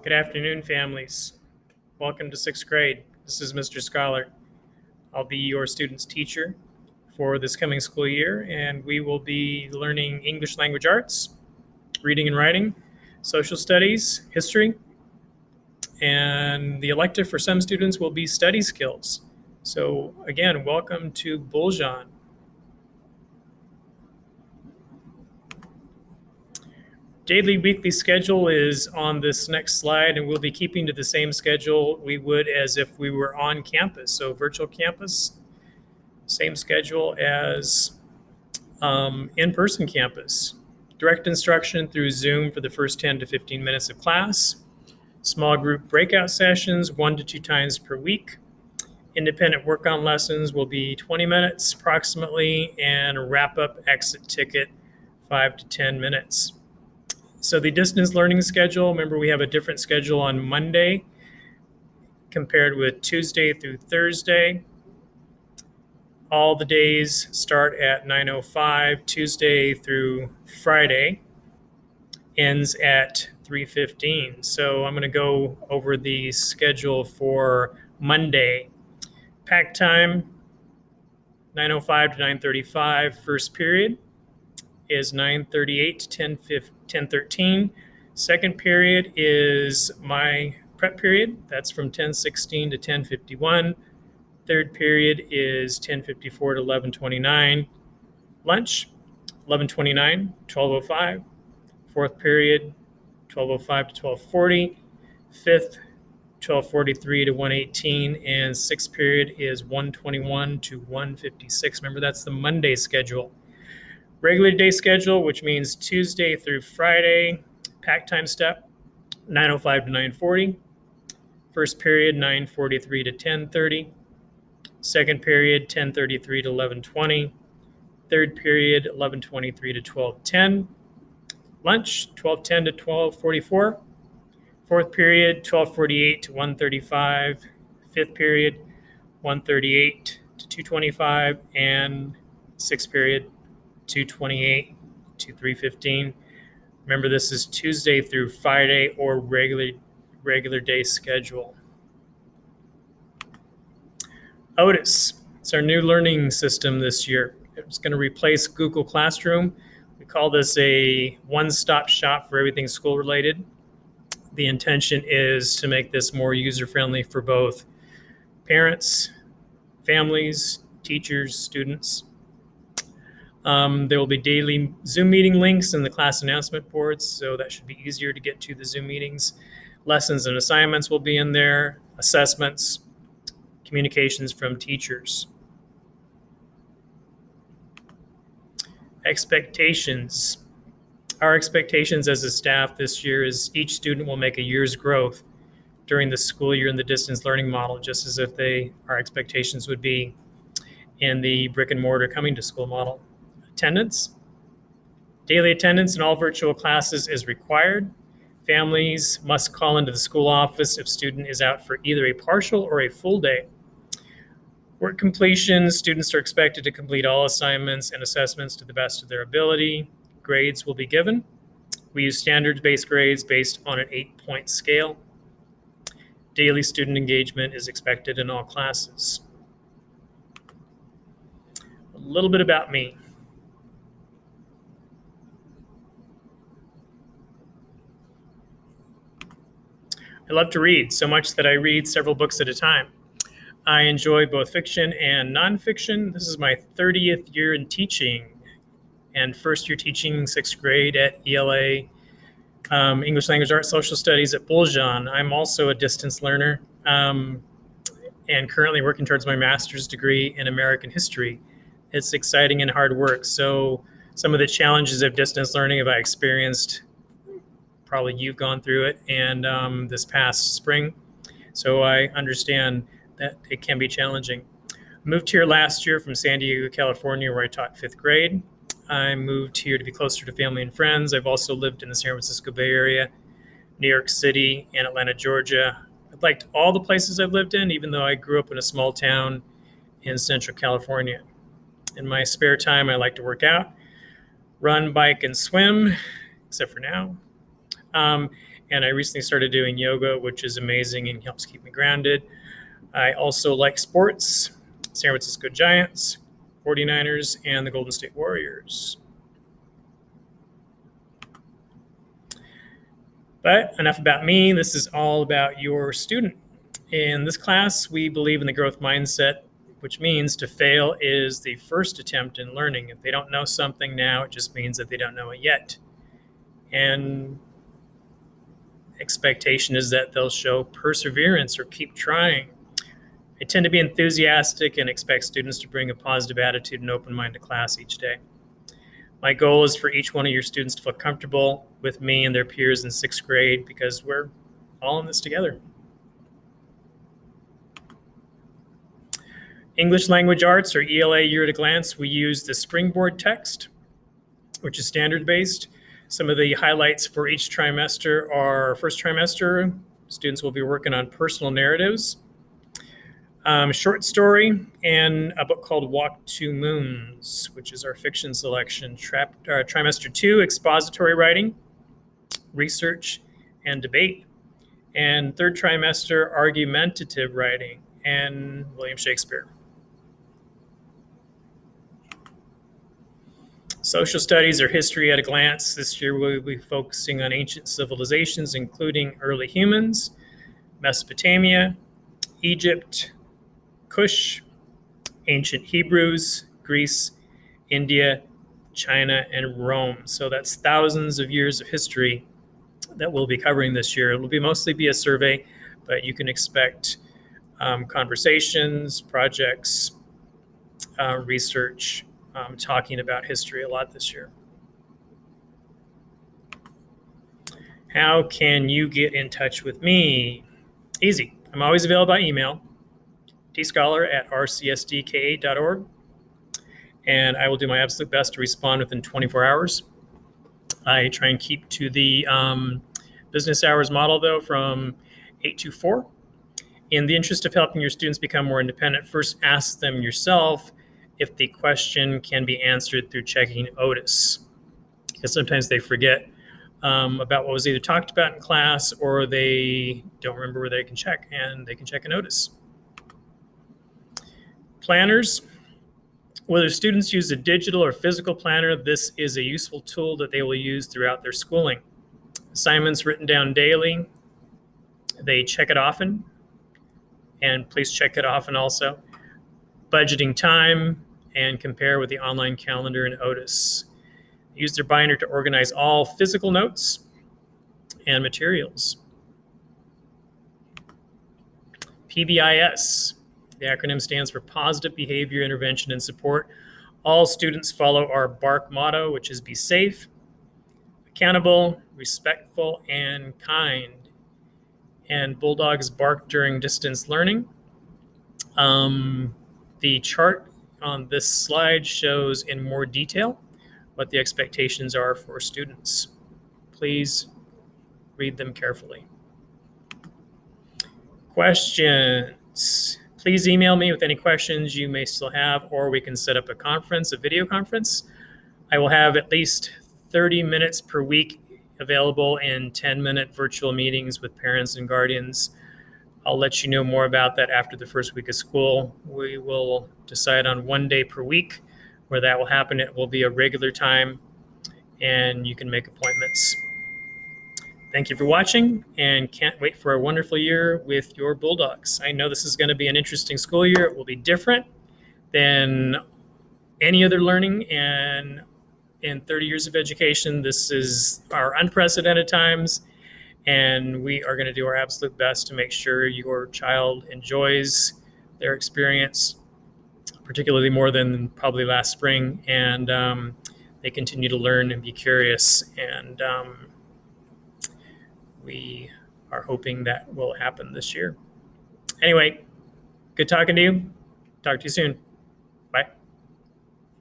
Good afternoon, families. Welcome to sixth grade. This is Mr. Scholar. I'll be your student's teacher for this coming school year, and we will be learning English language arts, reading and writing, social studies, history, and the elective for some students will be study skills. So again, welcome to Buljan. Daily weekly schedule is on this next slide, and we'll be keeping to the same schedule we would as if we were on campus. So virtual campus, same schedule as in-person campus. Direct instruction through Zoom for the first 10 to 15 minutes of class. Small group breakout sessions 1 to 2 times per week. Independent work-on lessons will be 20 minutes approximately, and wrap-up exit ticket 5 to 10 minutes. So the distance learning schedule, remember we have a different schedule on Monday compared with Tuesday through Thursday. All the days start at 9:05, Tuesday through Friday, ends at 3:15. So I'm going to go over the schedule for Monday. Pack time, 9:05 to 9:35, first period is 9:38 to 10:13. Second period is my prep period. That's from 10:16 to 10:51. Third period is 10:54 to 11:29. Lunch, 11:29, 12:05. Fourth period, 12:05 to 12:40. Fifth, 12:43 to 1:18. And sixth period is 1:21 to 1:56. Remember, that's the Monday schedule. Regular day schedule, which means Tuesday through Friday, pack time step, 9:05 to 9:40. First period, 9:43 to 10:30. Second period, 10:33 to 11:20. Third period, 11:23 to 12:10. Lunch, 12:10 to 12:44. Fourth period, 12:48 to 1:35. Fifth period, 1:38 to 2:25. And sixth period, 2:28 to 3:15. Remember, this is Tuesday through Friday or regular day schedule. Otis, it's our new learning system this year. It's going to replace Google Classroom. We call this a one-stop shop for everything school related. The intention is to make this more user-friendly for both parents, families, teachers, students. There will be daily Zoom meeting links in the class announcement boards, so that should be easier to get to the Zoom meetings. Lessons and assignments will be in there, assessments, communications from teachers. Expectations. Our expectations as a staff this year is each student will make a year's growth during the school year in the distance learning model, just as if our expectations would be in the brick and mortar coming to school model. Attendance. Daily attendance in all virtual classes is required. Families must call into the school office if student is out for either a partial or a full day. Work completion. Students are expected to complete all assignments and assessments to the best of their ability. Grades will be given. We use standards-based grades based on an 8-point scale. Daily student engagement is expected in all classes. A little bit about me. I love to read so much that I read several books at a time. I enjoy both fiction and nonfiction. This is my 30th year in teaching and first year teaching sixth grade at ELA, English Language Arts Social Studies at Buljan. I'm also a distance learner and currently working towards my master's degree in American history. It's exciting and hard work. So some of the challenges of distance learning have I experienced. Probably you've gone through it, and this past spring. So I understand that it can be challenging. Moved here last year from San Diego, California, where I taught fifth grade. I moved here to be closer to family and friends. I've also lived in the San Francisco Bay Area, New York City, and Atlanta, Georgia. I've liked all the places I've lived in, even though I grew up in a small town in Central California. In my spare time, I like to work out, run, bike, and swim, except for now. and I recently started doing yoga, which is amazing and helps keep me grounded. I also like sports, San Francisco Giants, 49ers, and the Golden State Warriors. But enough about me. This is all about your student. In this class, we believe in the growth mindset, which means to fail is the first attempt in learning. If they don't know something now, it just means that they don't know it yet. And expectation is that they'll show perseverance or keep trying. I tend to be enthusiastic and expect students to bring a positive attitude and open mind to class each day. My goal is for each one of your students to feel comfortable with me and their peers in sixth grade because we're all in this together. English Language Arts, or ELA Year at a Glance, we use the Springboard text, which is standard-based. Some of the highlights for each trimester are first trimester, students will be working on personal narratives, short story, and a book called Walk Two Moons, which is our fiction selection. Trimester 2, expository writing, research, and debate. And third trimester, argumentative writing and William Shakespeare. Social studies or history at a glance. This year we'll be focusing on ancient civilizations, including early humans, Mesopotamia, Egypt, Kush, ancient Hebrews, Greece, India, China, and Rome. So that's thousands of years of history that we'll be covering this year. It will mostly be a survey, but you can expect conversations, projects, research, talking about history a lot this year. How can you get in touch with me? Easy. I'm always available by email, tscholar@rcsdka.org, and I will do my absolute best to respond within 24 hours. I try and keep to the business hours model, though, from 8 to 4. In the interest of helping your students become more independent, first ask them yourself if the question can be answered through checking Otis, because sometimes they forget about what was either talked about in class or they don't remember where they can check, and they can check an Otis. Planners. Whether students use a digital or physical planner, this is a useful tool that they will use throughout their schooling. Assignments written down daily. They check it often, and please check it often also. Budgeting time and compare with the online calendar in Otis. Use their binder to organize all physical notes and materials. PBIS. The acronym stands for Positive Behavior Intervention and Support. All students follow our BARK motto, which is be safe, accountable, respectful, and kind. And Bulldogs bark during distance learning. The chart on this slide shows in more detail what the expectations are for students. Please read them carefully. Questions. Please email me with any questions you may still have, or we can set up a conference, a video conference. I will have at least 30 minutes per week available in 10-minute virtual meetings with parents and guardians. I'll let you know more about that after the first week of school. We will decide on 1 day per week where that will happen. It will be a regular time, and you can make appointments. Thank you for watching, and can't wait for a wonderful year with your Bulldogs. I know this is going to be an interesting school year. It will be different than any other learning, and in 30 years of education, this is our unprecedented times, and we are going to do our absolute best to make sure your child enjoys their experience, particularly more than probably last spring, and they continue to learn and be curious, and we are hoping that will happen this year. Anyway, good talking to you. Talk to you soon.